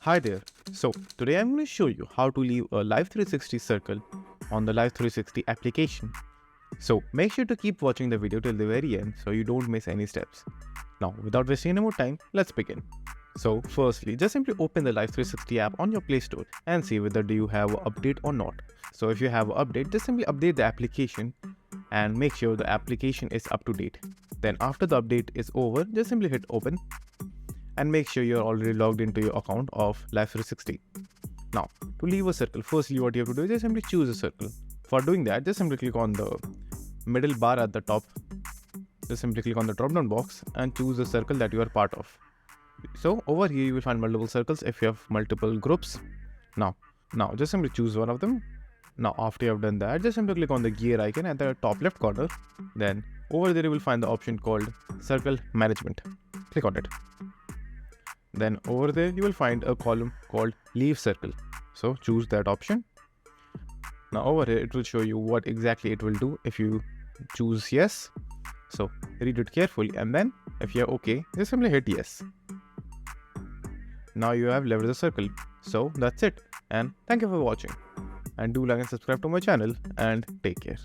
Hi there. So today I'm going to show you how to leave a Life360 circle on the Life360 application. So make sure to keep watching the video till the very end so you don't miss any steps. Now without wasting any more time, let's begin. So firstly, just simply open the Life360 app on your Play Store and see whether do you have an update or not. So if you have an update, just simply update the application and make sure the application is up to date. Then after the update is over, just simply hit open and make sure you're already logged into your account of Life360. Now, to leave a circle, firstly what you have to do is just simply choose a circle. For doing that, just simply click on the middle bar at the top. Just simply click on the drop down box and choose the circle that you are part of. So over here you will find multiple circles if you have multiple groups. Now just simply choose one of them. Now after you have done that, just simply click on the gear icon at the top left corner. Then over there you will find the option called Circle Management. Click on it. Then over there you will find a column called Leave Circle. So choose that option. Now over here it will show you what exactly it will do if you choose yes. So read it carefully and then if you are okay, just simply hit yes. Now you have left the circle. So that's it, and thank you for watching. And do like and subscribe to my channel and take care.